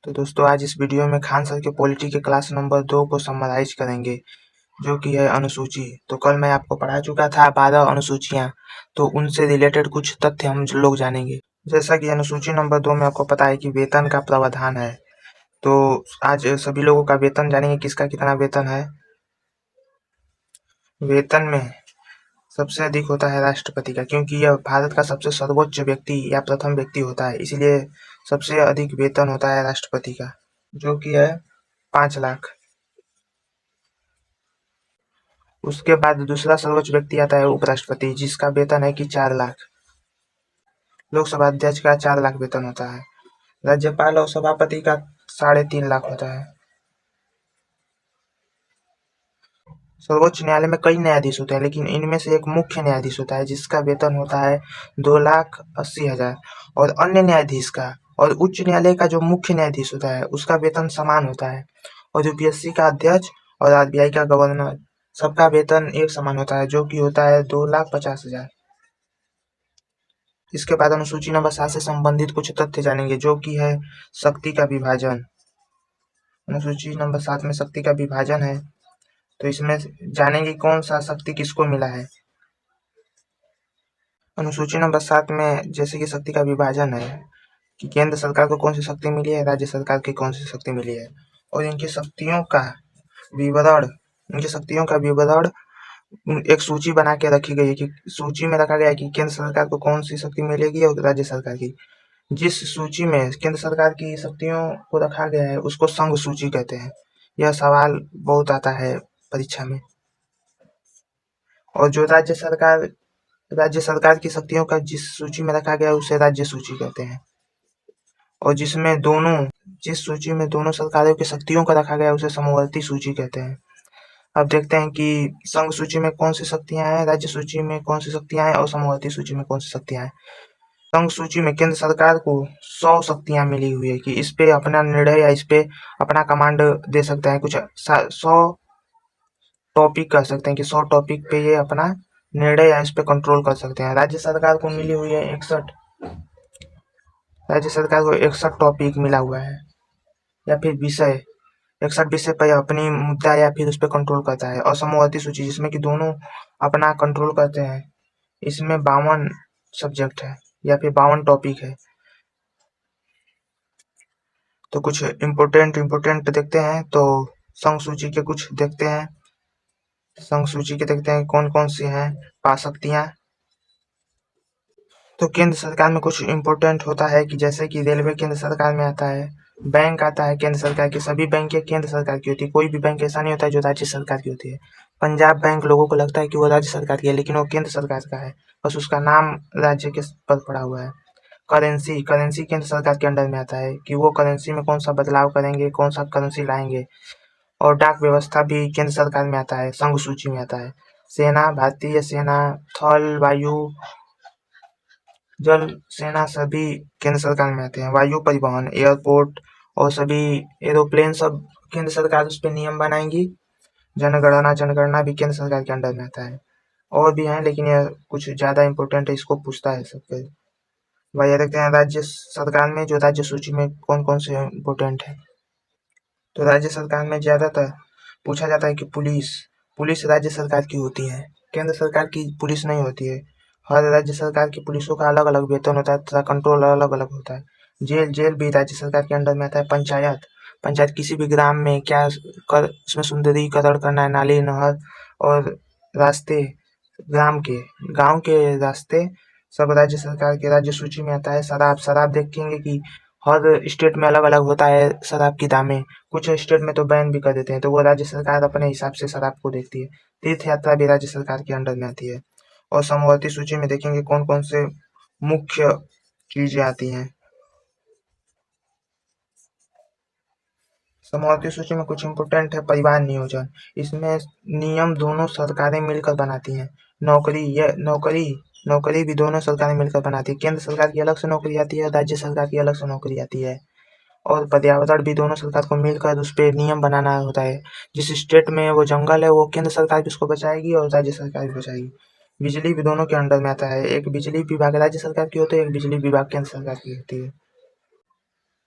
तो दोस्तों आज इस वीडियो में खान सर के पॉलिटी के क्लास नंबर 2 को समराइज करेंगे जो कि है अनुसूची। तो कल मैं आपको पढ़ा चुका था 12 अनुसूचियां, तो उनसे रिलेटेड कुछ तथ्य हम लोग जानेंगे। जैसा कि अनुसूची नंबर 2 में आपको पता है कि वेतन का प्रावधान है, तो आज सभी लोगों का वेतन जानेंगे, किसका कितना वेतन है। वेतन में सबसे अधिक होता है राष्ट्रपति का, क्योंकि यह भारत का सबसे सर्वोच्च व्यक्ति या प्रथम व्यक्ति होता है, इसलिए सबसे अधिक वेतन होता है राष्ट्रपति का, जो कि है 5 लाख। उसके बाद दूसरा सर्वोच्च व्यक्ति आता है उपराष्ट्रपति, जिसका वेतन है कि 4 लाख। लोकसभा अध्यक्ष का 4 लाख वेतन होता है। राज्यपाल और सभापति का 3.5 लाख होता है। सर्वोच्च न्यायालय में कई न्यायाधीश होते हैं, लेकिन इनमें से एक मुख्य न्यायाधीश होता है जिसका वेतन होता है 2,80,000। और अन्य न्यायाधीश का और उच्च न्यायालय का जो मुख्य न्यायाधीश होता है उसका वेतन समान होता है। और यूपीएससी का अध्यक्ष और आरबीआई का गवर्नर, सबका वेतन एक समान होता है, जो कि होता है 2,50,000। इसके बाद अनुसूची नंबर 7 से संबंधित कुछ तथ्य जानेंगे, जो कि है शक्ति का विभाजन। अनुसूची नंबर 7 में शक्ति का विभाजन है, तो इसमें जानेंगे कौन सा शक्ति किसको मिला है। अनुसूची नंबर 7 में जैसे कि शक्ति का विभाजन है कि केंद्र सरकार को कौन सी शक्ति मिली है, राज्य सरकार की कौन सी शक्ति मिली है, और इनकी शक्तियों का विवरण एक सूची बना के रखी गई है कि सूची में रखा गया है कि केंद्र सरकार को कौन सी शक्ति मिलेगी और राज्य सरकार की। जिस सूची में केंद्र सरकार की शक्तियों को रखा गया है उसको संघ सूची कहते हैं। यह सवाल बहुत आता है परीक्षा में। और जो राज्य सरकार की शक्तियों का जिस सूची में रखा गया है उसे राज्य सूची कहते हैं। और जिस सूची में दोनों सरकारों की शक्तियों का रखा गया है उसे समवर्ती सूची कहते हैं। अब देखते हैं कि संघ सूची में कौन सी शक्तियां हैं, राज्य सूची में कौन सी शक्तियां हैं और समवर्ती सूची में कौन सी शक्तियां हैं। संघ सूची में केंद्र सरकार को 100 शक्तियां मिली हुई है कि इस पे अपना निर्णय या इस पे अपना कमांड दे सकते हैं। कुछ 100 टॉपिक कह सकते हैं कि 100 टॉपिक पे ये अपना निर्णय या इस पे कंट्रोल कर सकते हैं। राज्य सरकार को मिली हुई है 61 टॉपिक मिला हुआ है या फिर विषय, 61 विषय पर अपनी मुद्दा या फिर उस पर कंट्रोल करता है। और समवर्ती सूची जिसमें कि दोनों अपना कंट्रोल करते हैं, इसमें 52 सब्जेक्ट है या फिर 52 टॉपिक है। तो कुछ इम्पोर्टेंट देखते हैं, तो संघ सूची के कुछ देखते हैं। संघ सूची के देखते हैं कौन कौन सी हैं शक्तियां। तो केंद्र सरकार में कुछ इम्पोर्टेंट होता है कि जैसे कि रेलवे केंद्र सरकार में आता है, बैंक आता है केंद्र सरकार की, सभी बैंकें केंद्र सरकार की होती है, कोई भी बैंक ऐसा नहीं होता है जो राज्य सरकार की होती है। पंजाब बैंक लोगों को लगता है कि वो राज्य सरकार की है, लेकिन वो केंद्र सरकार का है, बस उसका नाम राज्य के पर पड़ा हुआ है। करेंसी केंद्र सरकार के अंडर में आता है कि वो करेंसी में कौन सा बदलाव करेंगे, कौन सा करेंसी लाएंगे। और डाक व्यवस्था भी केंद्र सरकार में आता है, संघ सूची में आता है। सेना, भारतीय सेना, थल, वायु, जल सेना सभी केंद्र सरकार में आते हैं। वायु परिवहन, एयरपोर्ट और सभी एरोप्लेन सब केंद्र सरकार उस पर नियम बनाएंगी। जनगणना भी केंद्र सरकार के अंडर में आता है। और भी हैं लेकिन यह कुछ ज्यादा इम्पोर्टेंट है, इसको पूछता है सबके। वही देखते हैं राज्य सरकार में, जो राज्य सूची में कौन कौन से इम्पोर्टेंट है। तो राज्य सरकार में ज्यादातर पूछा जाता है कि पुलिस राज्य सरकार की होती है, केंद्र सरकार की पुलिस नहीं होती है। हर राज्य सरकार की पुलिसों का अलग अलग वेतन होता है तथा कंट्रोल अलग अलग होता है। जेल भी राज्य सरकार के अंडर में आता है। पंचायत किसी भी ग्राम में क्या कर उसमें सुंदरीकरण करना है, नाली, नहर और रास्ते, गांव के रास्ते सब राज्य सरकार के राज्य सूची में आता है। शराब देखेंगे कि हर स्टेट में अलग अलग होता है शराब की दामें, कुछ स्टेट में तो बैन भी कर देते हैं, तो वो राज्य सरकार अपने हिसाब से शराब को देखती है। तीर्थ यात्रा भी राज्य सरकार के अंडर में आती है। और समवर्ती सूची में देखेंगे कौन कौन से मुख्य चीजें आती हैं। समवर्ती सूची में कुछ इम्पोर्टेंट है परिवार नियोजन, इसमें नियम दोनों सरकारें मिलकर बनाती हैं। नौकरी भी दोनों सरकारें मिलकर बनाती है। केंद्र सरकार की अलग से नौकरी आती है और राज्य सरकार की अलग से नौकरी आती है। और पर्यावरण भी दोनों सरकार को मिलकर उस पर नियम बनाना होता है। जिस स्टेट में वो जंगल है वो केंद्र सरकार भी उसको बचाएगी और राज्य सरकार भी बचाएगी। बिजली भी दोनों के अंडर में आता है, एक बिजली विभाग राज्य सरकार की होती है, एक बिजली विभाग केंद्र सरकार की होती है।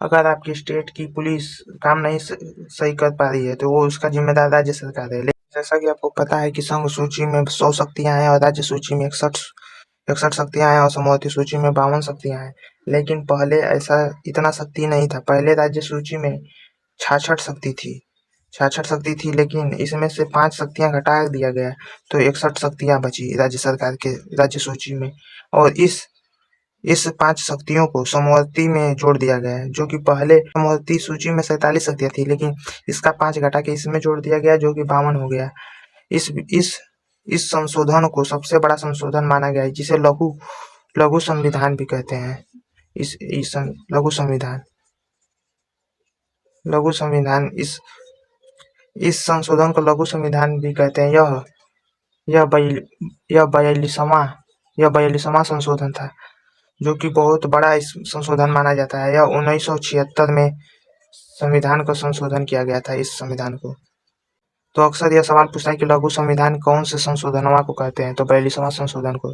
अगर आपकी स्टेट की पुलिस काम नहीं सही कर पा रही है तो वो उसका जिम्मेदार राज्य सरकार है। लेकिन जैसा कि आपको पता है कि संघ सूची में 100 शक्तियां हैं और राज्य सूची में 61 शक्तियां हैं और समवर्ती सूची में 52 शक्तियां हैं। लेकिन पहले ऐसा इतना शक्ति नहीं था। पहले राज्य सूची में 66 शक्ति थी 66 शक्ति थी, लेकिन इसमें से 5 शक्तियां घटा दिया गया तो 61 शक्तियां बची राज्य सरकार के राज्य सूची में। और इस 5 शक्तियों को समवर्ती में जोड़ दिया गया है, जो कि पहले समवर्ती सूची में 47 शक्तियां थी, लेकिन इसका 5 घटा के इसमें जोड़ दिया गया, जो कि 52 हो गया। इस संशोधन को सबसे बड़ा संशोधन माना गया है, जिसे लघु संविधान भी कहते हैं। लघु संविधान इस संशोधन को लघु संविधान भी कहते हैं। यह 42वां संशोधन था, जो कि बहुत बड़ा इस संशोधन माना जाता है। यह 1976 में संविधान का संशोधन किया गया था इस संविधान को। तो अक्सर यह सवाल पूछता है कि लघु संविधान कौन से संशोधनवा को कहते हैं, तो 42वां संशोधन को।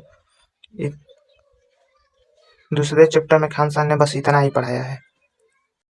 दूसरे चैप्टर में खान सर ने बस इतना ही पढ़ाया है।